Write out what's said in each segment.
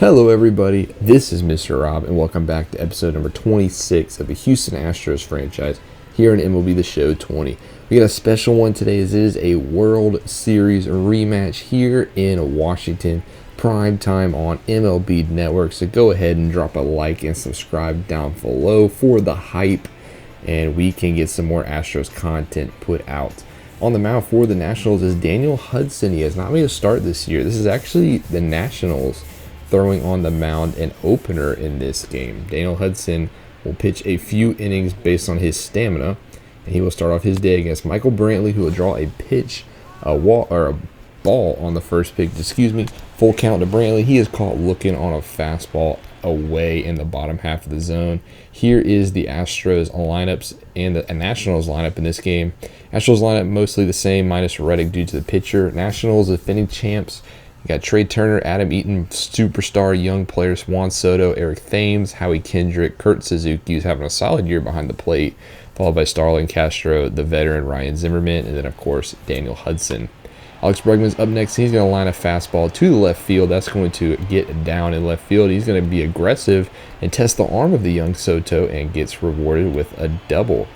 Hello everybody, this is Mr. Rob and welcome back to episode number 26 of the Houston Astros franchise here in MLB The Show 20. We got a special one today as it is a World Series rematch here in Washington, prime time on MLB Network. So go ahead and drop a like and subscribe down below for the hype and we can get some more Astros content put out. On the mound for the Nationals is Daniel Hudson. He has not made a start this year. This is actually the Nationals throwing on the mound an opener in this game. Daniel Hudson will pitch a few innings based on his stamina, and he will start off his day against Michael Brantley, who will draw a ball on the first pitch. Full count to Brantley. He is caught looking on a fastball away in the bottom half of the zone. Here is the Astros lineups and the Nationals lineup in this game. Astros lineup mostly the same, minus Reddick due to the pitcher. Nationals defending champs. You got Trey Turner, Adam Eaton, superstar young players, Juan Soto, Eric Thames, Howie Kendrick, Kurt Suzuki, who's having a solid year behind the plate, followed by Starlin Castro, the veteran Ryan Zimmerman, and then, of course, Daniel Hudson. Alex Bregman's up next. He's going to line a fastball to the left field. That's going to get down in left field. He's going to be aggressive and test the arm of the young Soto and gets rewarded with a double.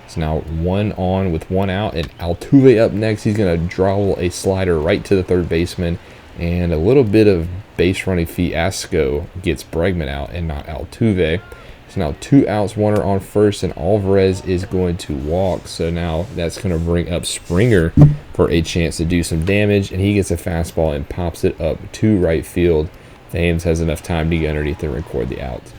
So now 1 on with 1 out, and Altuve up next. He's going to draw a slider right to the third baseman. And a little bit of base running fiasco gets Bregman out and not Altuve. So now 2 outs, 1 are on first, and Alvarez is going to walk. So now that's going to bring up Springer for a chance to do some damage, and he gets a fastball and pops it up to right field. Thames has enough time to get underneath and record the out.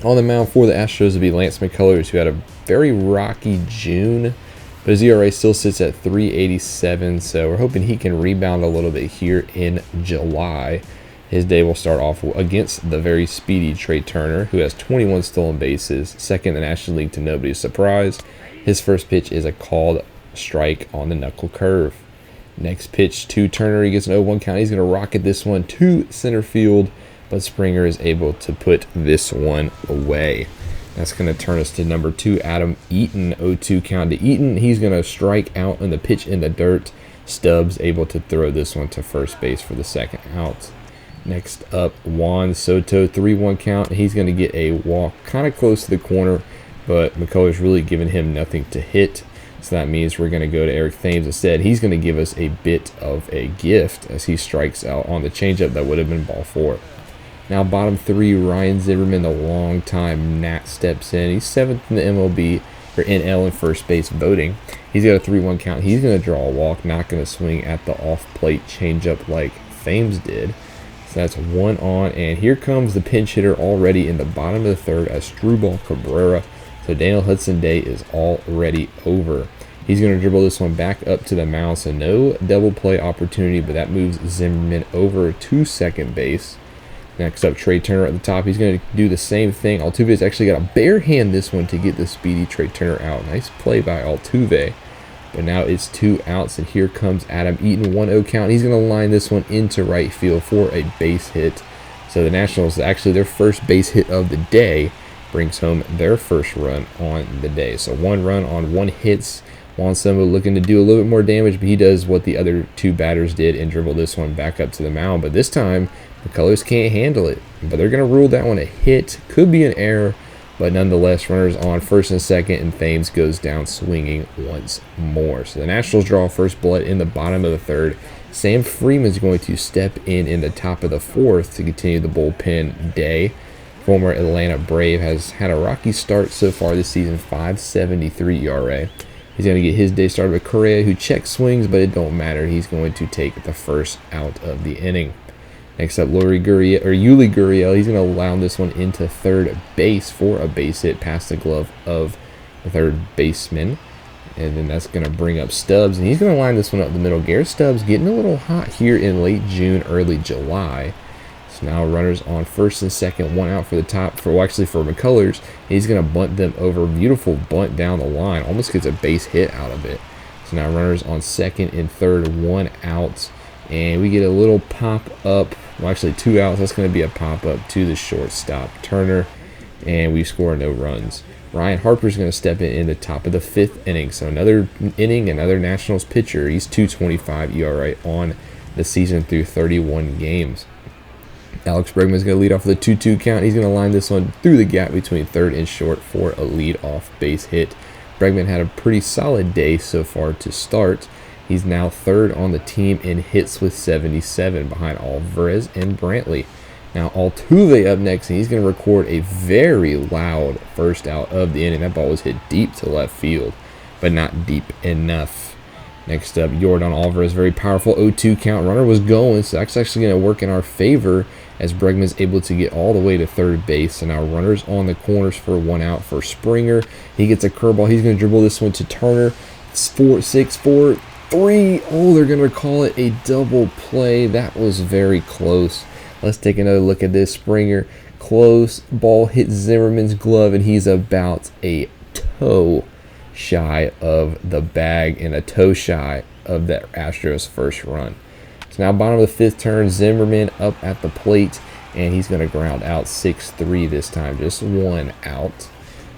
On the mound for the Astros will be Lance McCullers, who had a very rocky June. But his ERA still sits at 3.87, so we're hoping he can rebound a little bit here in July. His day will start off against the very speedy Trey Turner, who has 21 stolen bases, second in the National League to nobody's surprise. His first pitch is a called strike on the knuckle curve. Next pitch to Turner, he gets an 0-1 count. He's going to rocket this one to center field, but Springer is able to put this one away. That's going to turn us to number 2, Adam Eaton, 0-2 count to Eaton. He's going to strike out on the pitch in the dirt. Stubbs able to throw this one to first base for the second out. Next up, Juan Soto, 3-1 count. He's going to get a walk kind of close to the corner, but McCullers really giving him nothing to hit. So that means we're going to go to Eric Thames instead. He's going to give us a bit of a gift as he strikes out on the changeup that would have been ball 4. Now bottom 3, Ryan Zimmerman, the long-time Nat, steps in. He's 7th in the MLB, or NL in first base voting. He's got a 3-1 count. He's going to draw a walk, not going to swing at the off-plate changeup like Thames did. So that's 1 on, and here comes the pinch hitter already in the bottom of the third as Strubal Cabrera. So Daniel Hudson day is already over. He's going to dribble this one back up to the mound, so no double play opportunity, but that moves Zimmerman over to second base. Next up, Trey Turner at the top. He's going to do the same thing. Altuve's actually got a bare hand this one to get the speedy Trey Turner out. Nice play by Altuve. But now it's 2 outs, and here comes Adam Eaton, 1-0 count. He's going to line this one into right field for a base hit. So the Nationals, actually their first base hit of the day, brings home their first run on the day. So 1 run on 1 hits. Juan Soto looking to do a little bit more damage, but he does what the other 2 batters did and dribble this one back up to the mound. But this time, McCullers can't handle it, but they're going to rule that one a hit. Could be an error, but nonetheless, runners on first and second, and Thames goes down swinging once more. So the Nationals draw first blood in the bottom of the third. Sam Freeman's going to step in the top of the fourth to continue the bullpen day. Former Atlanta Brave has had a rocky start so far this season, 5.73 ERA. He's going to get his day started with Correa, who check swings, but it don't matter. He's going to take the first out of the inning. Next up, Yuli Gurriel. He's going to allow this one into third base for a base hit past the glove of the third baseman. And then that's going to bring up Stubbs, and he's going to line this one up the middle. Garrett Stubbs getting a little hot here in late June, early July. So now runners on first and second, 1 out for the top, for McCullers. He's going to bunt them over. Beautiful bunt down the line. Almost gets a base hit out of it. So now runners on second and third, 1 out. And we get a little pop-up, well, actually 2 outs. That's going to be a pop-up to the shortstop, Turner, and we score no runs. Ryan Harper's going to step in the top of the 5th inning. So another inning, another Nationals pitcher. He's 2.25 ERA on the season through 31 games. Alex Bregman is going to lead off with a 2-2 count. He's going to line this one through the gap between third and short for a lead-off base hit. Bregman had a pretty solid day so far to start. He's now third on the team in hits with 77 behind Alvarez and Brantley. Now Altuve up next, and he's going to record a very loud first out of the inning. That ball was hit deep to left field, but not deep enough. Next up, Yordan Alvarez, very powerful 0-2 count. Runner was going, so that's actually going to work in our favor as Bregman's able to get all the way to third base. So now runners on the corners for 1 out for Springer. He gets a curveball. He's going to dribble this one to Turner. 4-6-4-3. Oh, they're going to call it a double play. That was very close. Let's take another look at this. Springer, close. Ball hits Zimmerman's glove, and he's about a toe shy of the bag and a toe shy of that Astros first run. So now bottom of the fifth turn, Zimmerman up at the plate, and he's going to ground out 6-3 this time, just 1 out.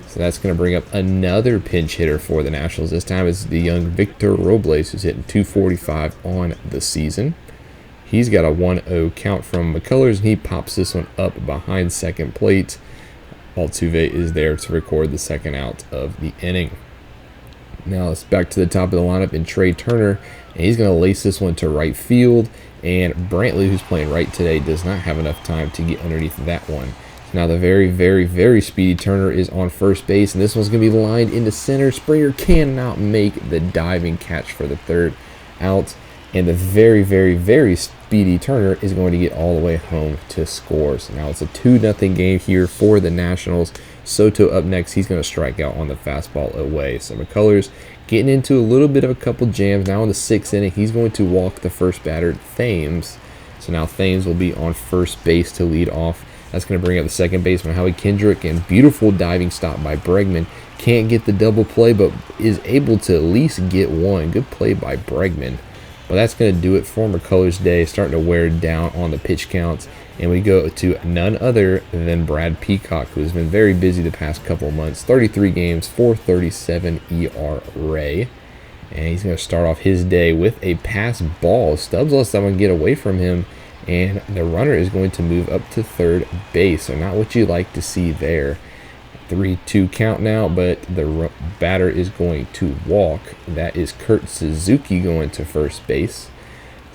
So that's going to bring up another pinch hitter for the Nationals. This time it's the young Victor Robles, who's hitting .245 on the season. He's got a 1-0 count from McCullers, and he pops this one up behind second plate. Altuve is there to record the second out of the inning. Now it's back to the top of the lineup in Trey Turner, and he's going to lace this one to right field. And Brantley, who's playing right today, does not have enough time to get underneath that one. Now the very, very, very speedy Turner is on first base, and this one's going to be lined into center. Springer cannot make the diving catch for the third out, and the very, very, very speedy Turner is going to get all the way home to score. So now it's a 2-0 game here for the Nationals. Soto up next. He's going to strike out on the fastball away. So McCullers getting into a little bit of a couple jams. Now in the 6th inning, he's going to walk the first batter, Thames. So now Thames will be on first base to lead off. That's going to bring up the second baseman, Howie Kendrick, and beautiful diving stop by Bregman. Can't get the double play, but is able to at least get one. Good play by Bregman. But that's going to do it for McCullers' day, starting to wear down on the pitch counts. And we go to none other than Brad Peacock, who's been very busy the past couple of months. 33 games, 4.37 ERA. And he's going to start off his day with a pass ball. Stubbs lets that one get away from him, and the runner is going to move up to third base. So not what you like to see there. 3-2 count now, but the batter is going to walk. That is Kurt Suzuki going to first base.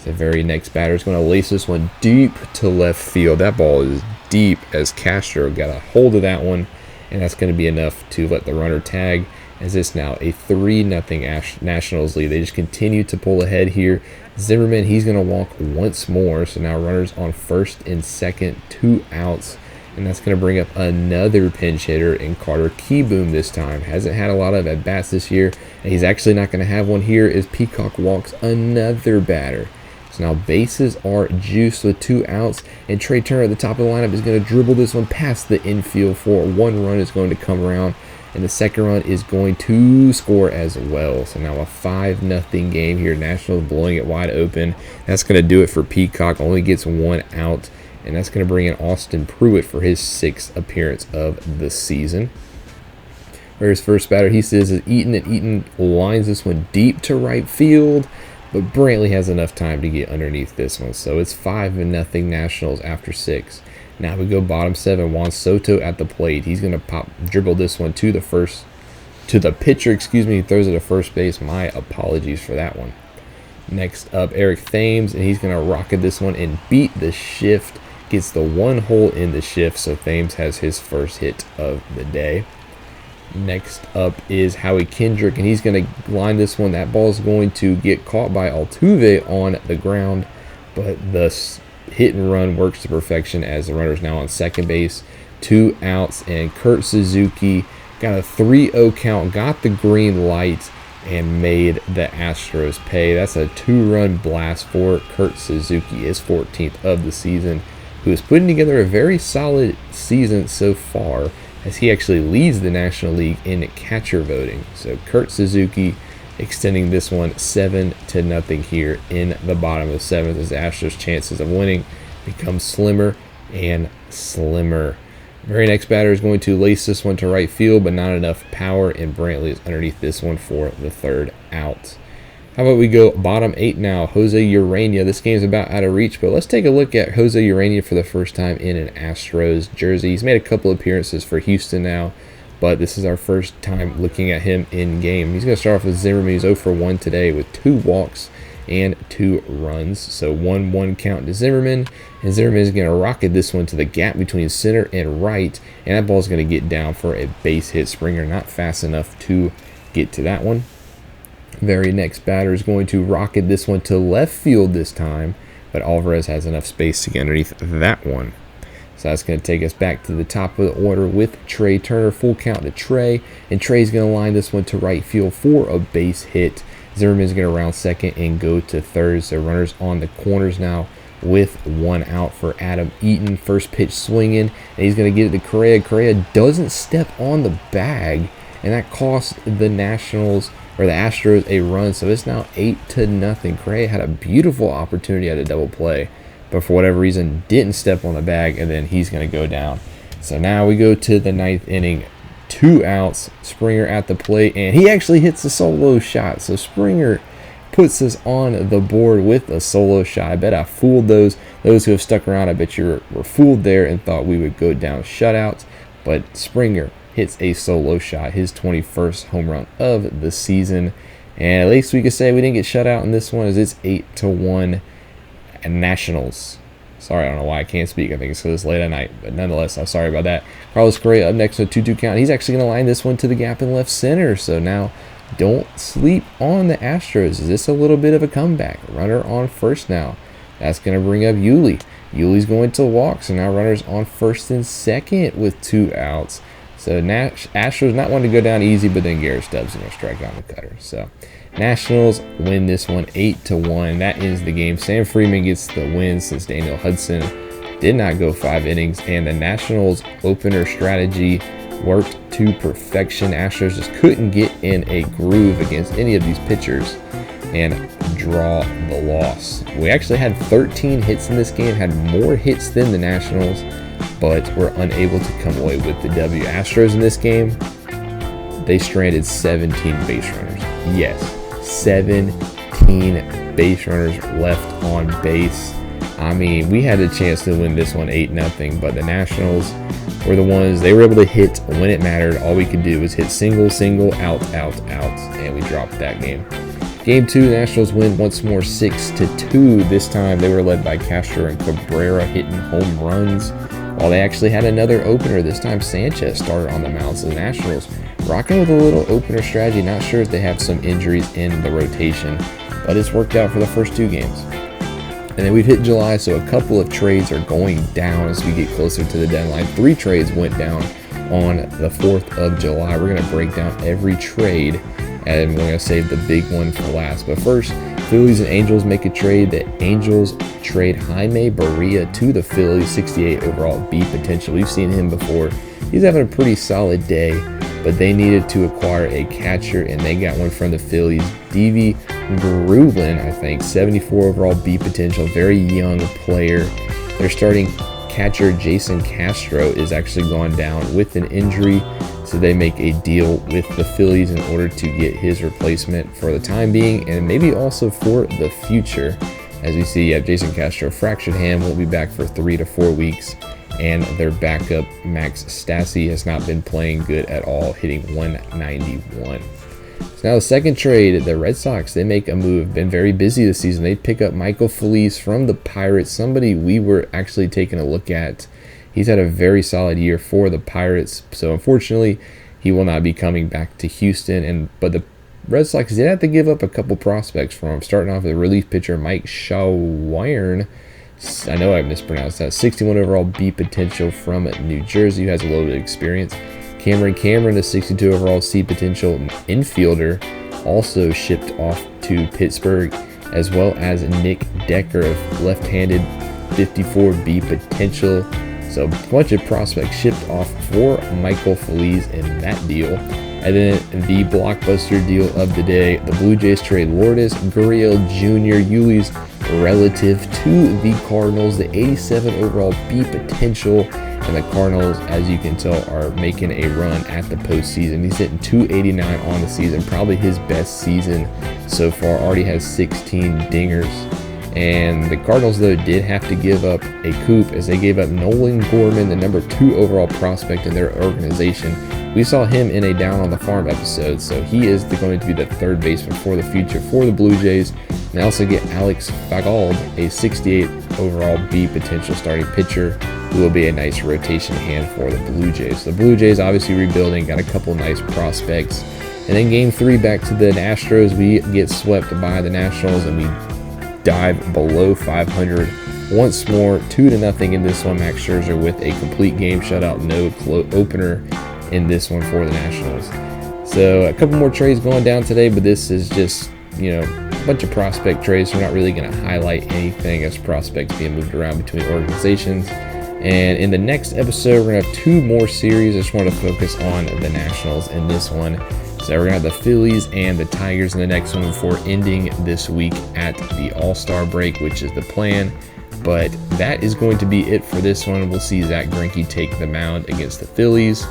The very next batter is going to lace this one deep to left field. That ball is deep as Castro got a hold of that one, and that's going to be enough to let the runner tag, as it's now a 3-0 Nationals lead. They just continue to pull ahead here. Zimmerman, he's going to walk once more, so now runners on first and second, 2 outs, and that's going to bring up another pinch hitter in Carter Keyboom this time. Hasn't had a lot of at-bats this year, and he's actually not going to have one here as Peacock walks another batter. So now bases are juiced with 2 outs, and Trey Turner at the top of the lineup is going to dribble this one past the infield for 1 run is going to come around, and the second run is going to score as well. So now a 5-0 game here. Nationals blowing it wide open. That's going to do it for Peacock. Only gets 1 out, and that's going to bring in Austin Pruitt for his 6th appearance of the season. Where his first batter, he says, is Eaton, and Eaton lines this one deep to right field. But Brantley has enough time to get underneath this one. So it's 5-0 Nationals after 6. Now we go bottom 7. Juan Soto at the plate. He's going to dribble this one to the pitcher, He throws it to first base. My apologies for that one. Next up, Eric Thames, and he's going to rocket this one and beat the shift. Gets the 1 hole in the shift, so Thames has his first hit of the day. Next up is Howie Kendrick, and he's going to line this one. That ball is going to get caught by Altuve on the ground, but the hit and run works to perfection as the runner is now on second base. 2 outs, and Kurt Suzuki got a 3-0 count, got the green light, and made the Astros pay. That's a 2-run blast for Kurt Suzuki, his 14th of the season, who is putting together a very solid season so far, as he actually leads the National League in catcher voting. So Kurt Suzuki extending this one 7-0 here in the bottom of the 7th, as the Astros' chances of winning become slimmer and slimmer. Very next batter is going to lace this one to right field, but not enough power, and Brantley is underneath this one for the 3rd out. How about we go bottom 8 now? Jose Urania. This game's about out of reach, but let's take a look at Jose Urania for the first time in an Astros jersey. He's made a couple appearances for Houston now, but this is our first time looking at him in game. He's going to start off with Zimmerman. He's 0 for 1 today with 2 walks and 2 runs. So 1-1 count to Zimmerman, and Zimmerman is going to rocket this one to the gap between center and right, and that ball is going to get down for a base hit. Springer not fast enough to get to that one. Very next batter is going to rocket this one to left field this time, but Alvarez has enough space to get underneath that one. So that's going to take us back to the top of the order with Trey Turner. Full count to Trey, and Trey's going to line this one to right field for a base hit. Zimmerman's going to round second and go to third. So runners on the corners now with 1 out for Adam Eaton. First pitch swinging, and he's going to get it to Correa. Correa doesn't step on the bag, and that cost the Nationals or the Astros a run. So it's now 8-0. Correa had a beautiful opportunity at a double play, but for whatever reason didn't step on the bag, and then he's going to go down. So now we go to the 9th inning. 2 outs. Springer at the plate, and he actually hits a solo shot. So Springer puts us on the board with a solo shot. I bet I fooled those who have stuck around. I bet you were fooled there and thought we would go down shutouts, but Springer hits a solo shot, his 21st home run of the season. And at least we could say we didn't get shut out in this one, as it's 8-1 Nationals. Sorry, I don't know why I can't speak. I think it's because it's late at night, but nonetheless, I'm sorry about that. Carlos Correa up next with a 2-2 count. He's actually going to line this one to the gap in left center. So now don't sleep on the Astros. Is this a little bit of a comeback? Runner on first now. That's going to bring up Yuli. Yuli's going to walk, so now runners on first and second with 2 outs. So Astros not wanting to go down easy, but then Garrett Stubbs going to strike out the cutter. So Nationals win this one 8-1. That ends the game. Sam Freeman gets the win since Daniel Hudson did not go 5 innings, and the Nationals opener strategy worked to perfection. Astros just couldn't get in a groove against any of these pitchers and draw the loss. We actually had 13 hits in this game, had more hits than the Nationals, but were unable to come away with the W. Astros in this game, they stranded 17 base runners. Yes, 17 base runners left on base. I mean, we had a chance to win this one 8-0, but the Nationals were the ones, they were able to hit when it mattered. All we could do was hit single, out, and we dropped that game. Game 2, the Nationals win once more 6-2. This time they were led by Castro and Cabrera hitting home runs, while they actually had another opener. This time Sanchez started on the mound. So the Nationals rocking with a little opener strategy. Not sure if they have some injuries in the rotation, but it's worked out for the first 2 games. And then we've hit July, so a couple of trades are going down as we get closer to the deadline. 3 trades went down on the 4th of July. We're going to break down every trade, and we're going to save the big one for last. But first, Phillies and Angels make a trade. The Angels trade Jaime Barria to the Phillies, 68 overall B potential. We've seen him before. He's having a pretty solid day, but they needed to acquire a catcher, and they got one from the Phillies. Deivi Garulin, I think, 74 overall B potential, very young player. Their starting catcher, Jason Castro, is actually gone down with an injury, so they make a deal with the Phillies in order to get his replacement for the time being, and maybe also for the future. As we see, Jason Castro, fractured hand, won't be back for 3 to 4 weeks, and their backup, Max Stassi, has not been playing good at all, hitting 191. So now the second trade, the Red Sox, they make a move. Been very busy this season. They pick up Michael Feliz from the Pirates, somebody we were actually taking a look at. He's had a very solid year for the Pirates, so unfortunately, he will not be coming back to Houston. But the Red Sox did have to give up a couple prospects for him, starting off with relief pitcher Mike Shawern. I know I mispronounced that. 61 overall B potential from New Jersey, who has a little bit of experience. Cameron, the 62 overall C potential infielder, also shipped off to Pittsburgh, as well as Nick Decker, of left-handed 54 B potential. So a bunch of prospects shipped off for Michael Feliz in that deal. And then the blockbuster deal of the day, the Blue Jays trade Lourdes Gurriel Jr., Yuli's relative, to the Cardinals, the 87 overall B potential, And the Cardinals, as you can tell, are making a run at the postseason. He's hitting .289 on the season, probably his best season so far. Already has 16 dingers. And the Cardinals, though, did have to give up a coup as they gave up Nolan Gorman, the number 2 overall prospect in their organization. We saw him in a Down on the Farm episode, so he is going to be the third baseman for the future for the Blue Jays. And they also get Alex Fagald, a 68 overall B potential starting pitcher, who will be a nice rotation hand for the Blue Jays. The Blue Jays obviously rebuilding, got a couple nice prospects. And then game 3 back to the Astros, we get swept by the Nationals and we dive below 500 once more, 2-0 in this one. Max Scherzer with a complete game shutout, no opener in this one for the Nationals. So a couple more trades going down today, but this is just, a bunch of prospect trades. So we're not really going to highlight anything as prospects being moved around between organizations. And in the next episode, we're going to have 2 more series. I just want to focus on the Nationals in this one. So we're going to have the Phillies and the Tigers in the next one before ending this week at the All-Star break, which is the plan. But that is going to be it for this one. We'll see Zach Greinke take the mound against the Phillies.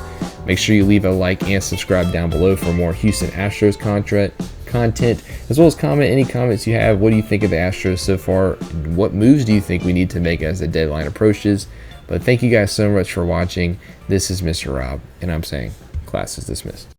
Make sure you leave a like and subscribe down below for more Houston Astros content, as well as comment any comments you have. What do you think of the Astros so far? What moves do you think we need to make as the deadline approaches? But thank you guys so much for watching. This is Mr. Rob, and I'm saying class is dismissed.